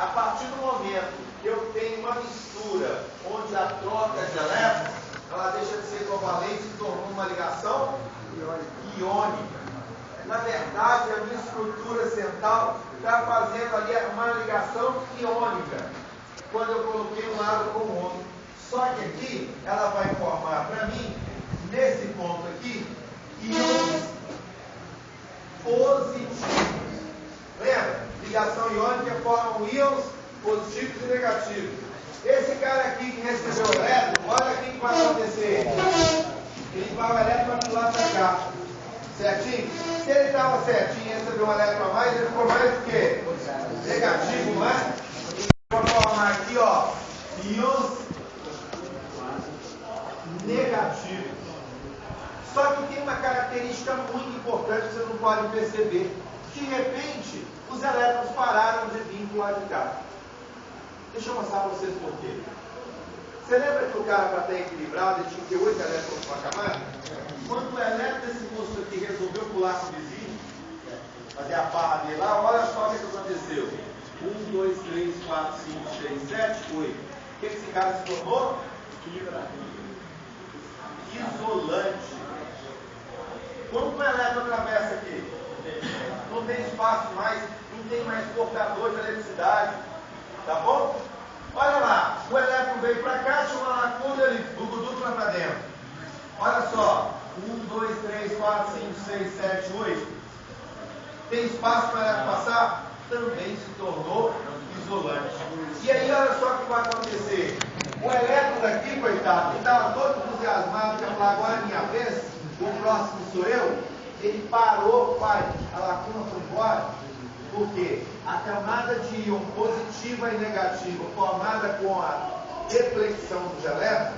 A partir do momento que eu tenho uma mistura onde a troca de elétrons, ela deixa de ser covalente e se tornou uma ligação iônica. Na verdade, a minha estrutura central está fazendo ali uma ligação iônica, quando eu coloquei um lado com o outro. Só que aqui, ela vai formar para mim, nesse ponto aqui, íons positivos. Lembra? Ligação iônica formam íons positivos e negativos. Esse cara aqui que recebeu o elétron, olha o que vai acontecer. Ele vai o elétron para pular para cá. Certinho? Se ele estava certinho e recebeu um elétron a mais, ele ficou mais do que? Negativo, não é? Então, vou formar aqui, ó, íons negativos. Só que tem uma característica muito importante que vocês não podem perceber. De repente, os elétrons pararam de vir do lado de cá. Deixa eu mostrar para vocês por quê. Você lembra que o cara, para estar equilibrado, ele tinha que ter 8 elétrons para camada? Quando o elétron desse moço aqui resolveu pular com o vizinho, fazer a barra dele lá, olha só o que aconteceu. 1, 2, 3, 4, 5, 6, 7, 8. O que esse cara se tornou? Isolante. Quando o elétron atravessa aqui, não tem espaço mais, não tem mais portador de eletricidade. Tá bom? Olha lá, o elétron veio para cá, tinha uma lacuna, ele dupla para dentro. Olha só, 1, 2, 3, 4, 5, 6, 7, 8. Tem espaço para o elétron passar? Também se tornou isolante. E aí, olha só o que vai acontecer. O elétron daqui, coitado, que estava todo entusiasmado, que ia falar, agora é minha vez, o próximo sou eu, ele parou, pai, a lacuna foi embora. Por quê? A camada de íon positiva e negativa formada com a deflexão dos elétrons,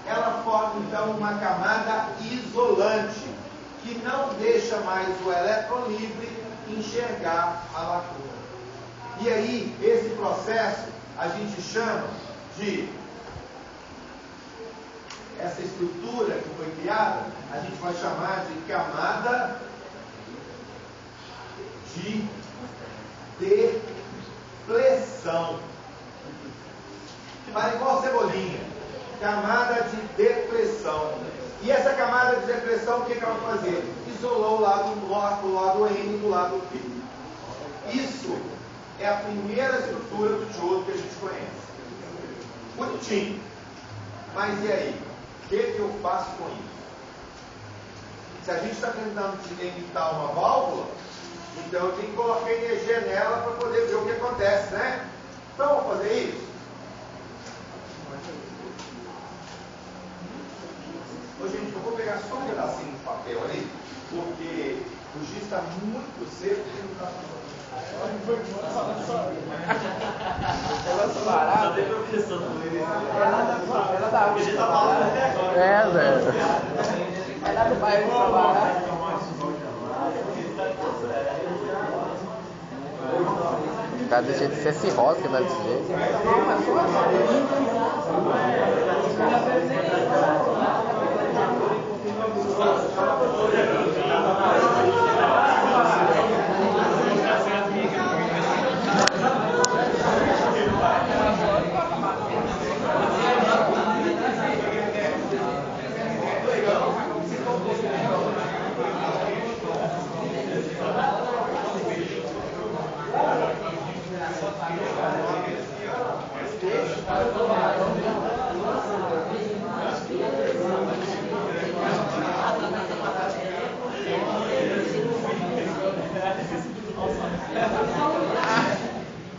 ela forma então uma camada isolante, que não deixa mais o elétron livre enxergar a lacuna. E aí, esse processo a gente chama de, essa estrutura que foi criada, a gente vai chamar de camada de deflexão. Fala igual cebolinha. Camada de deflexão. E essa camada de deflexão, o que ela vai fazer? Isolou o lado N do lado P. Isso é a primeira estrutura do diodo que a gente conhece. Bonitinho. Mas e aí? O que eu faço com isso? Se a gente está tentando imitar uma válvula, então eu tenho que colocar energia nela para poder ver o que acontece, né? Então vamos fazer isso? Ô, gente, eu vou pegar só um pedacinho de papel ali, porque o giz está muito seco e não está falando. Ela parada. Ela tá muito parada. É, velho. Ela não vai parar. Tá desse jeito de ser cirrose que tá desse jeito.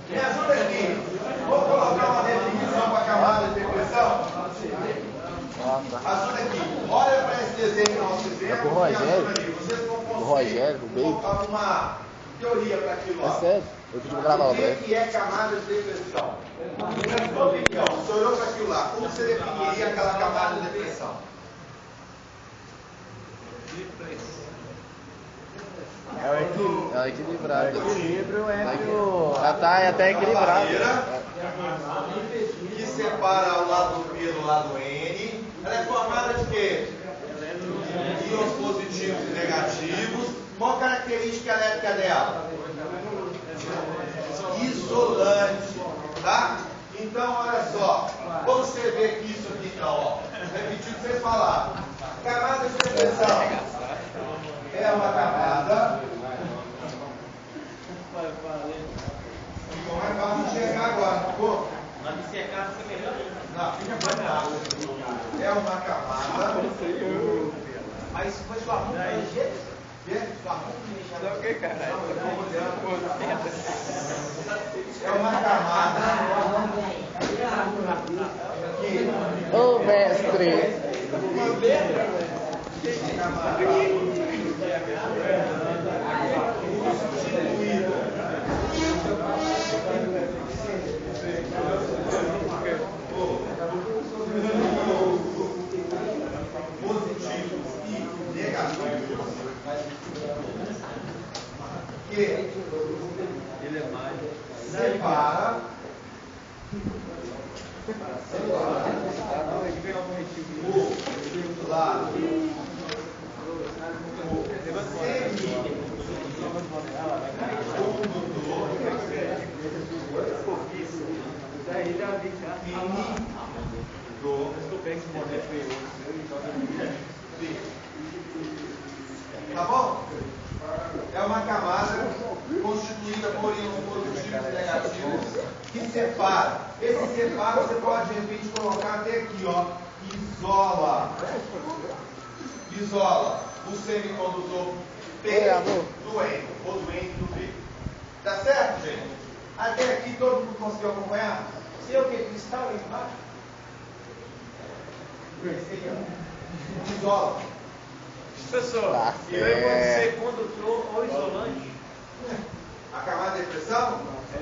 Me ajuda aqui. Vou colocar uma definição para a camada de deflexão. Ajuda aqui. Olha para esse desenho que nós fizemos. É do Rogério. Vocês vão Do Rogério, do Bacon. colocar uma teoria para aquilo lá. É sério? Eu pedi pra gravar O o breve. que é camada de deflexão? Na sua opinião, você olhou para aquilo lá, como você definiria aquela camada de deflexão? É o equilibrado. O equilíbrio entre o... Ela tá até equilibrada. Que separa o lado P do lado N. Ela é formada de quê? Íons positivos e negativos. Qual a característica elétrica dela? Isolante. Tá? Então, olha só. Vamos escrever aqui isso aqui então, ó. Repetir o que vocês falaram. Camada de depressão é uma camada. Ficou mais fácil de enxergar agora, não ficou? Mas me secar fica melhor ainda. Não, fica mais fácil. É uma camada. Mas foi sua mão de jeito? Sua mão de Não, o que, cara? É uma camada que... Ô, mestre! Positivos e negativos que separa o lado tá bom? É uma camada constituída por íons positivos e negativos que separa. Esse separa você pode de repente colocar até aqui, ó. Isola o semicondutor P do N, ou do N do P. Tá certo, gente? Até aqui todo mundo conseguiu acompanhar? Sei o que? Cristal aí embaixo? Isola. Professor, ele pode ser condutor ou isolante? A camada de pressão?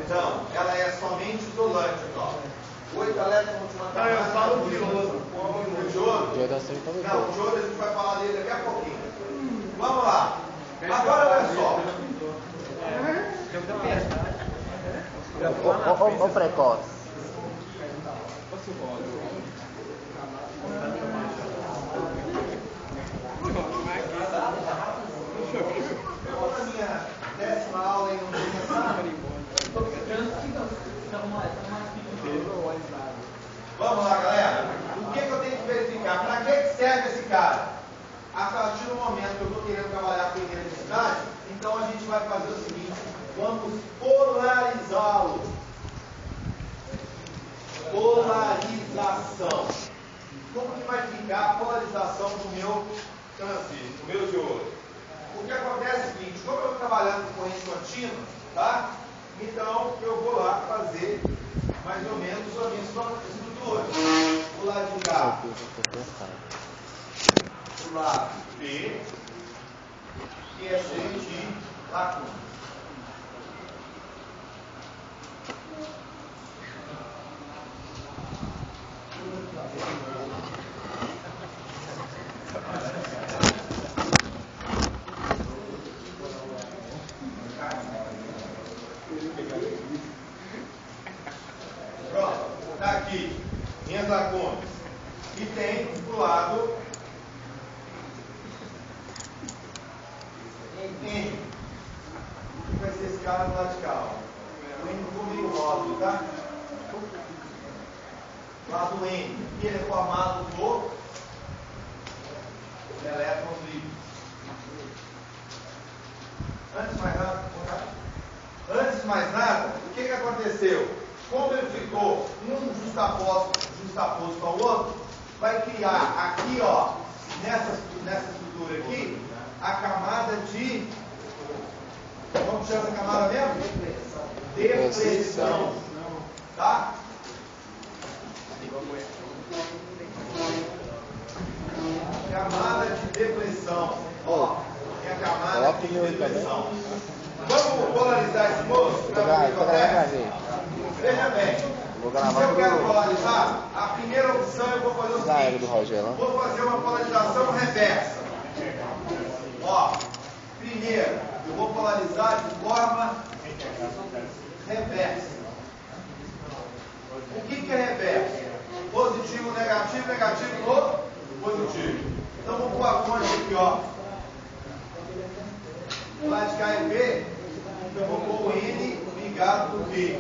Não, ela é somente isolante, ó. 8 elétrons de uma camada. Não, eu falo de ouro. O de ouro? De ouro é sempre condutor. Não, o de ouro a gente vai falar dele daqui a pouquinho. Vamos lá. Agora olha só. Ô, precoce. Eu vou na minha 10ª aula e não tenho essa. Vamos lá, galera. O que eu tenho que verificar? Para que serve esse cara? A partir do momento que eu estou querendo trabalhar com eletricidade, então a gente vai fazer o seguinte: vamos polarizá-lo. Polarização. Como que vai ficar a polarização do meu transistor, do meu diodo? O que acontece é o seguinte: como eu estou trabalhando com corrente contínua, tá? Então eu vou lá fazer mais ou menos a minha estrutura. O lado de cá, o lado B, que é cheio de lacuna. Pronto, está aqui minhas lacunas. E tem do lado N, que vai ser esse cara do lado de cá. Ó. O N ficou meio rosa, tá? Lado N, que ele é formado por elétrons livres. Antes de mais nada, o que aconteceu? Como ele ficou um justaposto ao outro, vai criar aqui, ó, nessa estrutura aqui, a camada de... Como chama essa camada mesmo? Depressão. Tá? Camada de depressão. Ó, é a camada de depressão. Vamos polarizar esse moço para ver o que acontece? Veja bem, se eu quero polarizar, a primeira opção eu vou fazer o seguinte: vou fazer uma polarização reversa. Ó, primeiro, eu vou polarizar de forma reversa. O que é reverso? Positivo, negativo, negativo no positivo. Então vou pôr a fonte aqui, ó. O lado de cá é B, então eu vou pôr o N ligado no B.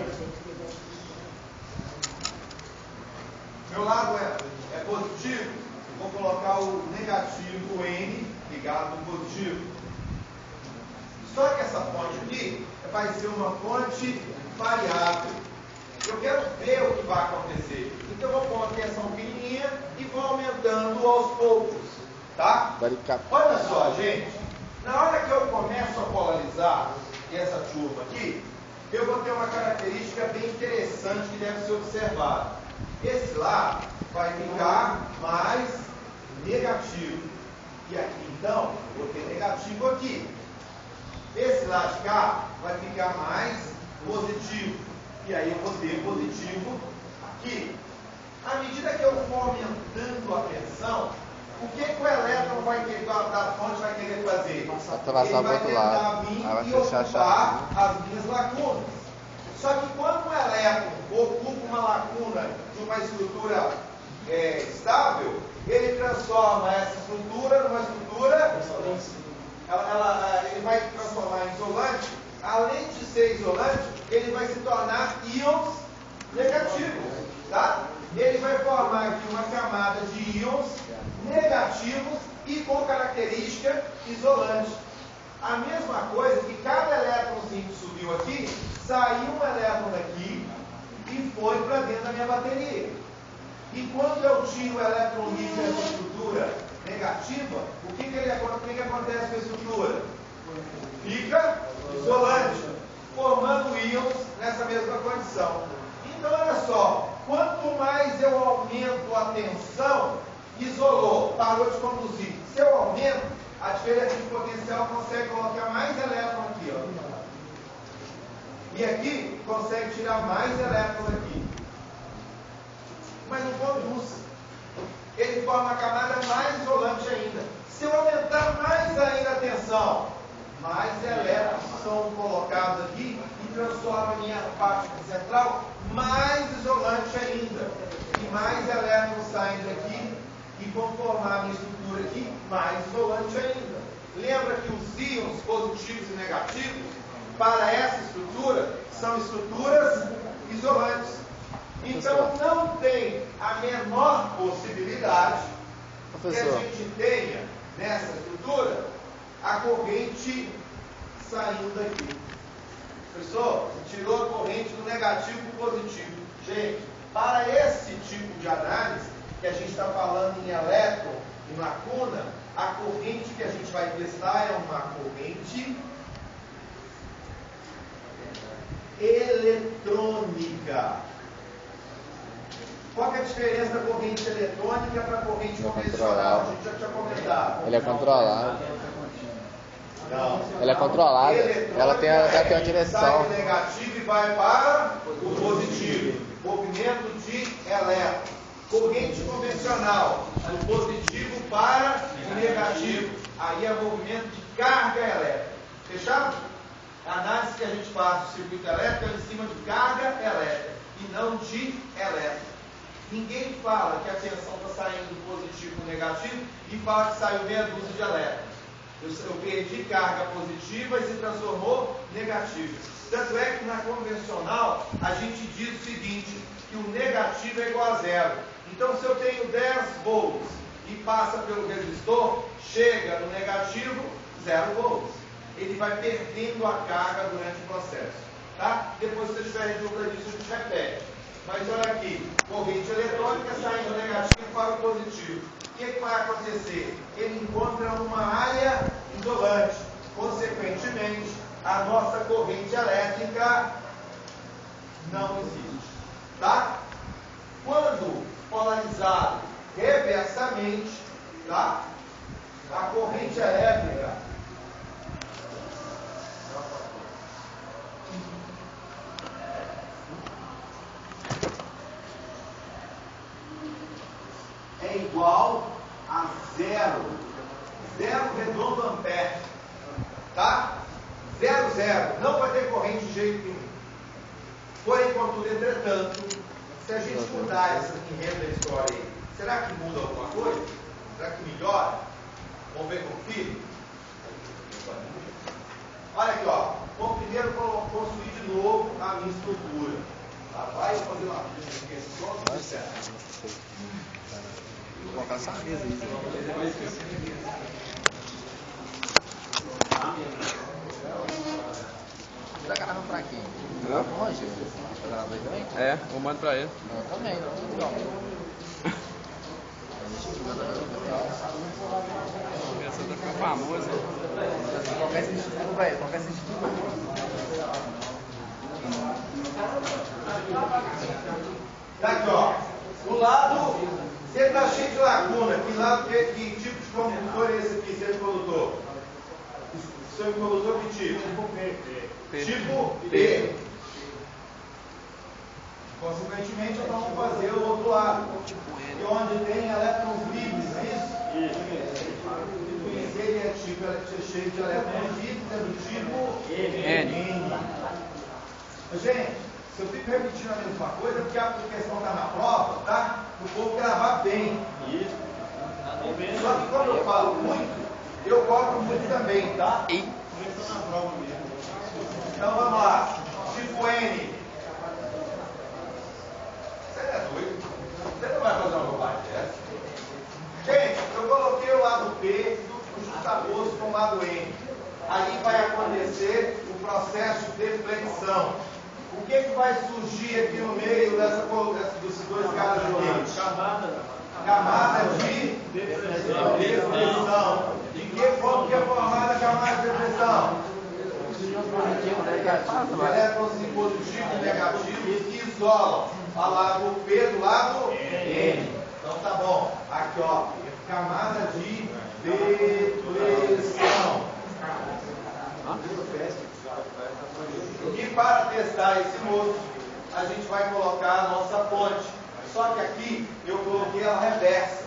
vai ser uma fonte variável. Eu quero ver o que vai acontecer. Então eu vou pôr uma tensão pequenininha e vou aumentando aos poucos. Tá? Olha só, gente. Na hora que eu começo a polarizar essa turma aqui, eu vou ter uma característica bem interessante que deve ser observada. Esse lá vai ficar mais negativo. E aqui, então, eu vou ter negativo aqui. Esse lado de cá vai ficar mais positivo. E aí eu vou ter positivo aqui. À medida que eu for aumentando a tensão, o que o elétron vai querer, da fonte vai querer fazer? Ele vai tentar vir e ocupar as minhas lacunas. Só que quando o elétron ocupa uma lacuna de uma estrutura estável, ele transforma essa estrutura numa estrutura, ele vai transformar em isolante. Além de ser isolante, ele vai se tornar íons negativos, tá? Ele vai formar aqui uma camada de íons negativos e com característica isolante. A mesma coisa que cada elétronzinho que subiu aqui, saiu um elétron daqui e foi para dentro da minha bateria. E quando eu tiro o elétron livre dessa estrutura negativa, o que acontece com a estrutura? Fica isolante, formando íons nessa mesma condição. Então, olha só, quanto mais eu aumento a tensão, isolou, parou de conduzir. Se eu aumento, a diferença de potencial consegue colocar mais elétron aqui, ó. E aqui consegue tirar mais elétrons aqui. Mas não conduz. Ele forma uma camada mais isolante ainda. Se eu aumentar mais ainda a tensão, mais elétrons são colocados aqui e transforma a minha parte central mais isolante ainda. E mais elétrons saem daqui e vão formar a minha estrutura aqui mais isolante ainda. Lembra que os íons positivos e negativos, para essa estrutura, são estruturas isolantes. Então não tem a menor possibilidade que a gente tenha nessa estrutura a corrente saindo daqui. Professor, você tirou a corrente do negativo para o positivo. Gente, para esse tipo de análise, que a gente está falando em elétron, em lacuna, a corrente que a gente vai testar é uma corrente eletrônica. Qual é a diferença da corrente eletrônica para a corrente convencional? A gente já tinha comentado. Ele é controlado. Não. Ela é controlada. Ela tem uma direção. Sai do negativo e vai para o positivo. Movimento de elétron. Corrente convencional, do positivo para o negativo. Aí é movimento de carga elétrica. Fechado? A análise que a gente faz do circuito elétrico é em cima de carga elétrica e não de elétrico. Ninguém fala que a tensão está saindo do positivo para o negativo e fala que saiu meia dúzia de elétrons. Eu perdi carga positiva e se transformou negativa. Tanto é que na convencional a gente diz o seguinte, que o negativo é igual a zero. Então se eu tenho 10 volts e passa pelo resistor, chega no negativo, 0 volts. Ele vai perdendo a carga durante o processo. Tá? Depois se você tiver dúvida disso, a gente repete. Mas olha aqui, corrente eletrônica saindo do negativo para o positivo. O que vai acontecer? Ele encontra uma área isolante. Consequentemente, a nossa corrente elétrica não existe. Tá? Quando polarizado reversamente, tá? A corrente elétrica é igual a zero redondo ampere, tá? 0, não vai ter corrente de jeito nenhum. Porém, contudo, entretanto, se a gente mudar essa enredo da história aí, será que muda alguma coisa? Será que melhora? Vamos ver com o filho? Olha aqui, ó. Vamos primeiro construir de novo a minha estrutura. Tá? Vai fazer uma Vou colocar essa mesa aí. da garrafa pra quem? Pra longe? Pra garrafa também? É, eu mando pra ele. Eu também, não. Essa tá ficando famosa. Qualquer sentido pra ele, qualquer sentido pra ele. Tá aqui, ó. O lado, você está cheio de laguna. Que tipo de condutor é esse aqui, seu condutor? Seu condutor que tipo? Tipo P. Consequentemente, nós vamos fazer o outro lado. Que onde tem elétrons livres, não é isso? Isso. Ele é cheio de elétrons livres, é do tipo N. Gente, se eu fico repetindo a mesma coisa, porque a questão está na prova, tá? O povo gravar bem. Isso. Só que quando eu falo muito, eu cobro muito também, tá? Então vamos lá. Tipo N. Você é doido? Você não vai fazer uma bobagem dessa? Gente, eu coloquei o lado P do justaposto com o lado N. Aí vai acontecer o processo de flexão. O que vai surgir aqui no meio desses dois caras aqui? Camada de depressão. De que forma que é formada a camada de depressão? Elétrons positivos e negativos que isolam a lado P do lado N. Então tá bom. Aqui ó, camada de depressão. E para testar esse moço, a gente vai colocar a nossa ponte. Só que aqui eu coloquei ela reversa.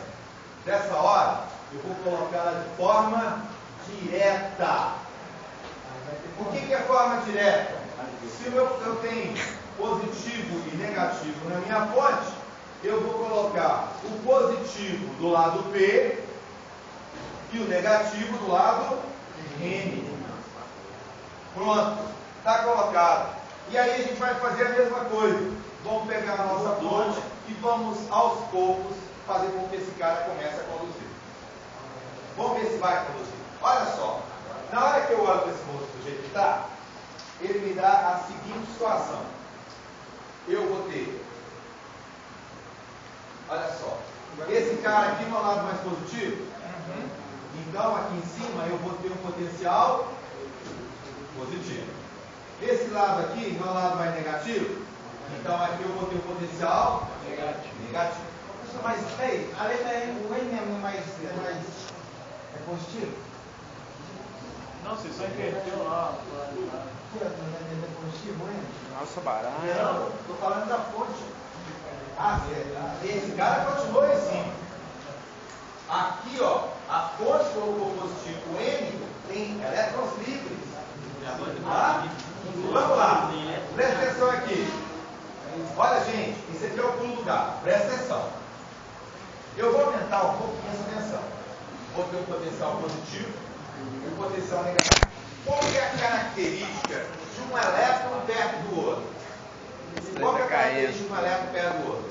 Dessa hora, eu vou colocar ela de forma direta. O que é forma direta? Se eu tenho positivo e negativo na minha ponte, eu vou colocar o positivo do lado P e o negativo do lado N. Pronto, está colocado. E aí a gente vai fazer a mesma coisa. Vamos pegar a nossa ponte e vamos aos poucos fazer com que esse cara comece a conduzir. Vamos ver se vai conduzir. Olha só, na hora que eu olho para esse moço do jeito que está, ele me dá a seguinte situação. Eu vou ter, olha só, esse cara aqui no lado mais positivo, então aqui em cima eu vou ter um potencial positivo. Esse lado aqui, no lado mais negativo, então aqui eu vou ter um potencial negativo. Mas, peraí, a letra N, o N é mais positivo? Não, você só inverteu lá. É positivo, N? Nossa, baralho. Não, estou falando da fonte. Ah, esse cara continua em cima. Aqui, ó, a fonte colocou positivo N tem elétrons livres. Tá? Vamos lá, presta atenção aqui. Olha, gente, isso aqui é o pulo do gato. Presta atenção. Eu vou aumentar um pouco essa tensão. Vou ter um potencial positivo e um potencial negativo. Qual é a característica de um elétron perto do outro? Qual é a característica de um elétron perto do outro?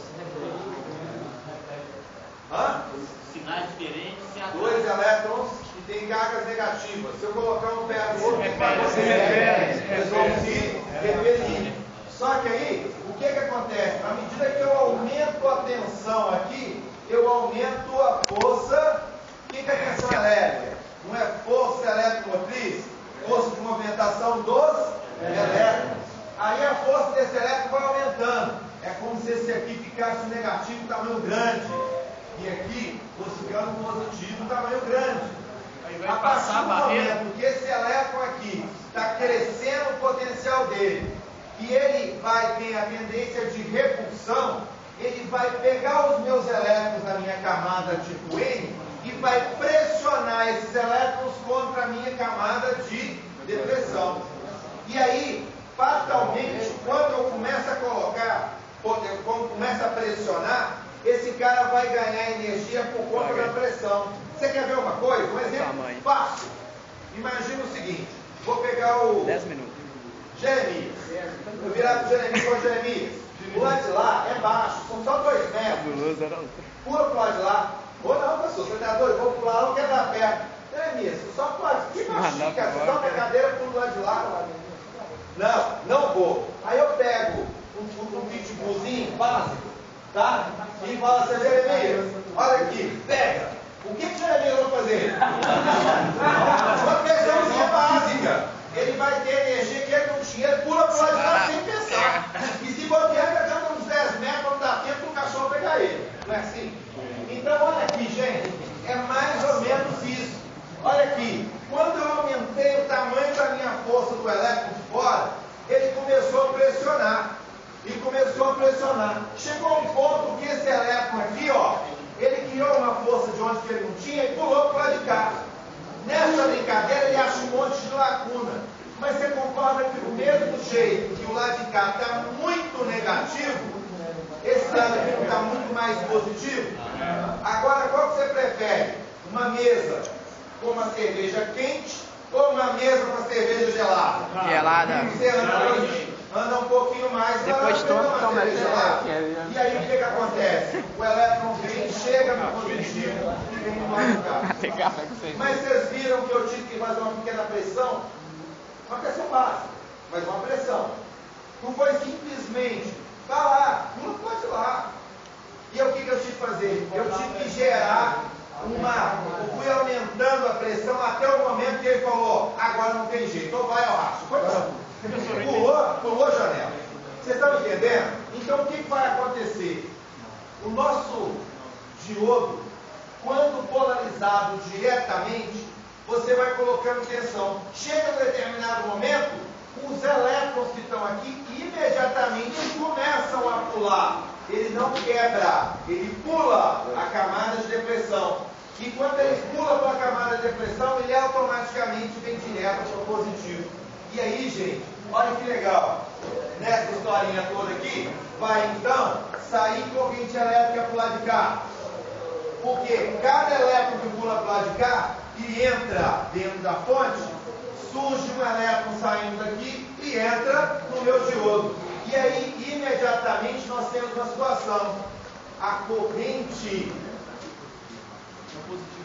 Sinais diferentes. Dois elétrons que têm cargas negativas. Se eu colocar um perto do outro, o que vai acontecer? Eles vão se repelir. Só que aí, o que acontece? À medida que eu aumento a tensão aqui, eu aumento a força. O que é tensão elétrica? Não é força eletromotriz? Força de movimentação dos elétrons. Aí a força desse elétron vai aumentando. É como se esse aqui ficasse negativo, tamanho grande. E aqui, fosse ficando positivo, tamanho grande. Aí vai A partir passar a do barreira. momento que esse elétron aqui está crescendo o potencial dele, e ele tem a tendência de repulsão, ele vai pegar os meus elétrons da minha camada tipo N e vai pressionar esses elétrons contra a minha camada de depressão. E aí, fatalmente, quando eu começo a colocar, quando começa a pressionar, esse cara vai ganhar energia por conta da pressão. Você quer ver uma coisa? Um exemplo fácil. Imagina o seguinte, vou pegar o 10 minutos. Jeremias. Eu virar para o Jeremias, ô Jeremias, o lado de lá é baixo, são só 2 metros. Pula para o lado de lá. Ou não, pastor, você está doido? Vou pular, não quero dar perto. Jeremias, só pode. Que baixinho, cara. Você toca a cadeira, pula do lado de lá. Não vou. Aí eu pego um pitbullzinho básico, tá? E falo assim, Jeremias, olha aqui, pega. O que Jeremias vai fazer? Uma questãozinha básica. Ele vai ter energia que ele não tinha, ele pula pro lado de lá sem pensar. E se bobear, ele anda uns 10 metros, não dá tempo do cachorro pegar ele. Não é assim? Então, olha aqui, gente, é mais ou menos isso. Olha aqui, quando eu aumentei o tamanho da minha força do elétron de fora, ele começou a pressionar. E começou a pressionar. Chegou a um ponto que esse elétron aqui, ó, ele criou uma força de onde ele não tinha e pulou para o lado de cá. Nessa brincadeira ele acha um monte de lacuna. Mas você concorda que do mesmo jeito que o lado de cá está muito negativo, esse lado aqui não está muito mais positivo? Agora, qual que você prefere? Uma mesa com uma cerveja quente ou uma mesa com uma cerveja gelada? Gelada. Você anda um pouquinho mais e Depois vai lá toma uma cerveja gelada. né? E aí o que acontece? O elétron vem, chega no positivo e vem no lado de cá. Tem café com você. Mas vocês viram que eu tive que fazer uma pequena pressão? Uma pressão básica, mas uma pressão. Não foi simplesmente, vá lá, pula pode ir lá. E o que eu tive que fazer? Eu tive que gerar eu fui aumentando a pressão até o momento que ele falou, agora não tem jeito, ou vai ao racho. Pulou a janela. Vocês estão entendendo? Então o que vai acontecer? O nosso diodo, quando polarizado diretamente, você vai colocando tensão. Chega um determinado momento, os elétrons que estão aqui imediatamente começam a pular. Ele não quebra, ele pula a camada de depressão. E quando ele pula para a camada de depressão, ele automaticamente vem direto para o positivo. E aí, gente, olha que legal. Nessa historinha toda aqui, vai então sair corrente elétrica para o lado de cá. Porque cada elétron que pula para o lado de cá e entra dentro da fonte, surge um elétron saindo daqui e entra no meu diodo. E aí, imediatamente, nós temos uma situação. A corrente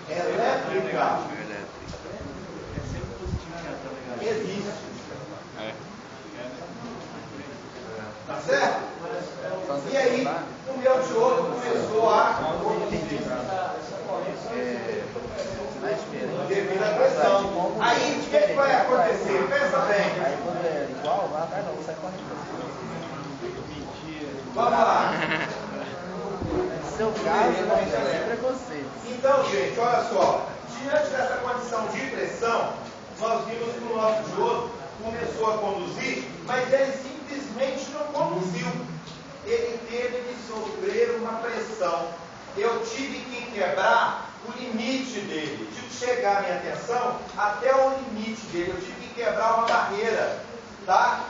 elétrica existe. Tá certo? E aí, o meu diodo começou a conduzir. Devido à pressão. Aí, o que vai acontecer? Pensa bem. Aí quando é igual, vai não, sai correndo. Vamos lá. No seu caso, não tem preconceito. Então, gente, olha só. Diante dessa condição de pressão, nós vimos que o nosso diodo começou a conduzir, mas ele simplesmente não conduziu. Ele teve que sofrer uma pressão. Eu tive que quebrar o limite dele. Tive que chegar a minha atenção até o limite dele. Eu tive que quebrar uma barreira. Tá?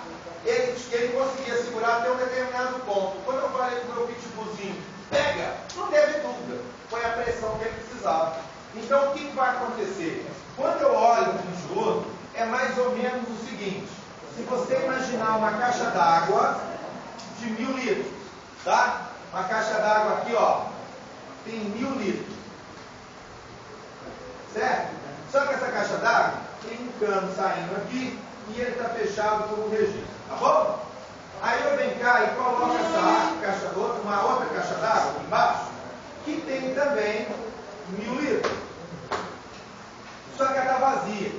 Ele conseguia segurar até um determinado ponto. Quando eu falei com o meu pitbullzinho, pega, não teve dúvida. Foi a pressão que ele precisava. Então, o que vai acontecer? Quando eu olho para o diodo, é mais ou menos o seguinte. Se você imaginar uma caixa d'água de 1000 litros, tá? Uma caixa d'água aqui, ó, tem 1000 litros. Certo? Só que essa caixa d'água tem um cano saindo aqui e ele está fechado por um registro. Tá bom? Aí eu venho cá e coloco uma outra caixa d'água aqui embaixo, que tem também 1000 litros. Só que ela está vazia.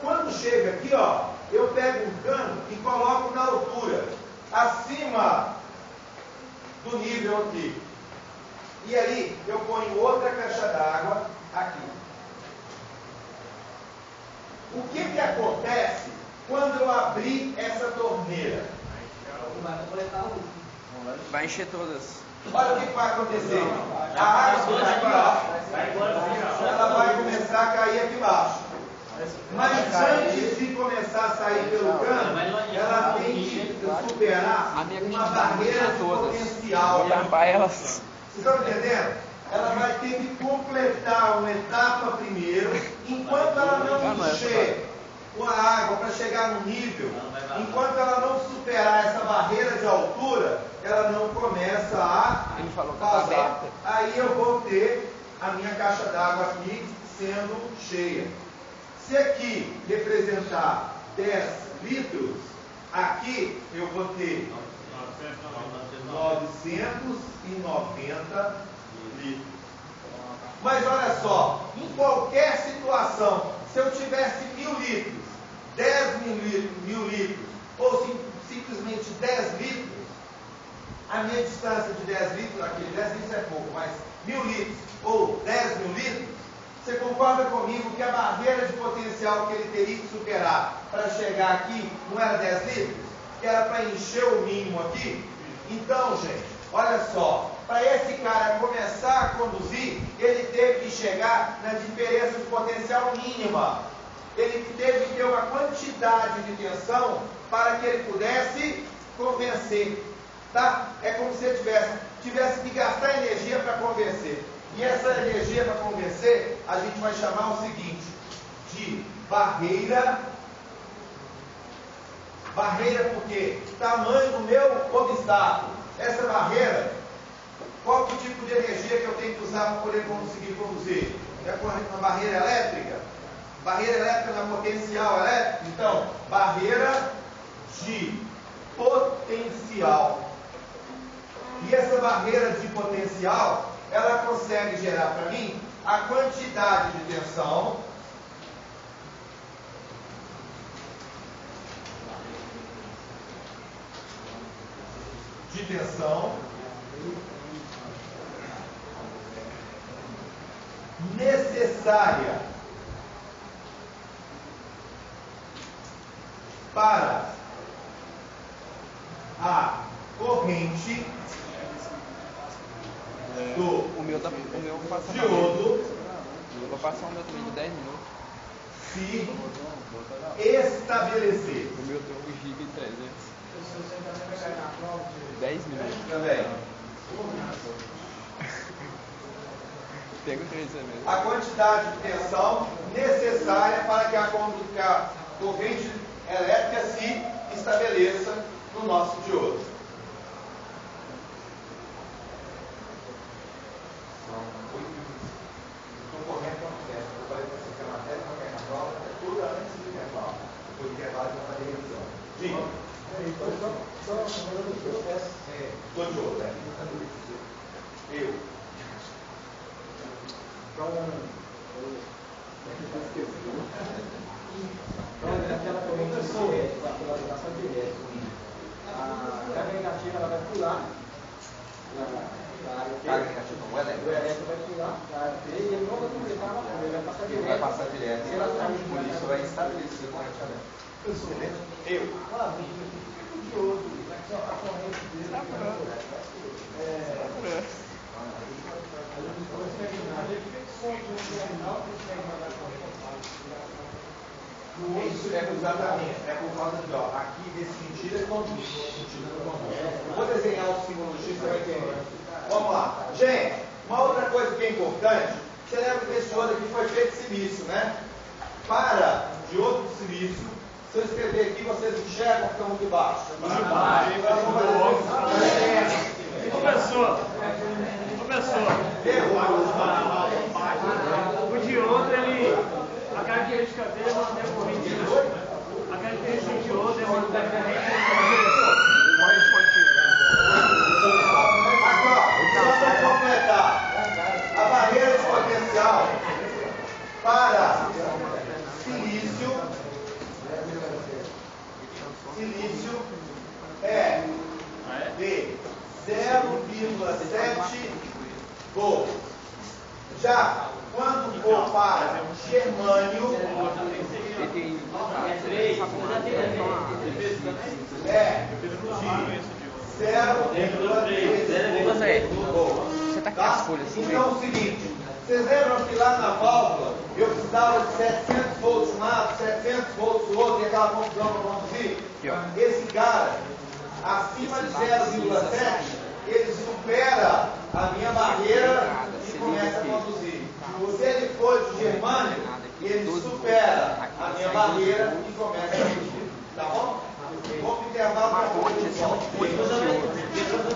Quando chega aqui, ó, eu pego um cano e coloco na altura, acima do nível aqui. E aí eu ponho outra caixa d'água aqui. O que acontece quando eu abrir essa torneira? Vai encher todas. Olha o que vai acontecer. A água aqui, ó, ela vai começar a cair aqui embaixo. Mas antes de começar a sair pelo cano, ela tem que superar uma barreira de potencial. Vocês estão entendendo? Ela vai ter que completar uma etapa primeiro, enquanto ela não encher a água para chegar no nível, enquanto ela não superar essa barreira de altura, ela não começa a vazar. Aí eu vou ter a minha caixa d'água aqui sendo cheia. Se aqui representar 10 litros, aqui eu vou ter 990 litros. Mas olha só, em qualquer situação, se eu tivesse 1.000 litros, 10 mil litros, ou simplesmente 10 litros, a minha distância de 10 litros, aquele 10 litros é pouco, mas 1.000 litros ou 10 mil litros, você concorda comigo que a barreira de potencial que ele teria que superar para chegar aqui não era 10 litros? Que era para encher o mínimo aqui? Então, gente, olha só, para esse cara começar a conduzir, ele teve que chegar na diferença de potencial mínima. Ele teve que ter uma quantidade de tensão para que ele pudesse convencer. Tá? É como se ele tivesse que gastar energia para convencer. E essa energia para convencer, a gente vai chamar o seguinte, de barreira. Barreira por quê? Tamanho do meu obstáculo. Essa barreira, qual que é o tipo de energia que eu tenho que usar para poder conseguir conduzir? É uma barreira elétrica? Barreira elétrica não é potencial elétrico? Então, barreira de potencial. E essa barreira de potencial, ela consegue gerar para mim a quantidade de tensão necessária para a corrente do O meu passa diodo Eu vou passar o meu também de 10 minutos. se estabelecer. O meu tem 1 GB e 300. 10 minutos. Também. Pega o 3 mesmo. A quantidade de tensão necessária para que a corrente elétrica se estabeleça no nosso diodo. São 8 minutos. Estou correndo quanto tempo? Eu falei para você que a matéria não quer na prova, é tudo antes do intervalo. Depois do intervalo, eu vou fazer revisão. Diga. Estou de outro, né? Eu. Então, aquela corrente direta, a polarização direta, a carga negativa ela vai pular da área P. Carga negativa, o elétrico. O elétrico vai pular da área P e ele não vai completar uma coisa, ele vai passar direto. Vai passar direto. Por isso vai estabelecer a corrente elétrica. Eu. Isso é exatamente, é por causa de, ó, aqui nesse sentido é conduz, Eu vou desenhar o símbolo X, você vai entender. Vamos lá. Gente, uma outra coisa que é importante, você lembra que esse diodo aqui foi feito de silício, né? Para diodo de silício, se eu escrever aqui, vocês enxergam que estão muito baixo. Professor, o diodo, a característica dele é manter a corrente. A característica do diodo é manter a corrente na direção. Só para completar, a barreira de potencial para silício é de 0,7 volts. Já quando for para germânio, é de 0,3 volts. Tá? Então é o seguinte, vocês lembram que lá na válvula eu precisava de 700 volts de um lado, 700 volts do outro, e aquela confusão para conduzir? Esse cara, acima de 0,7,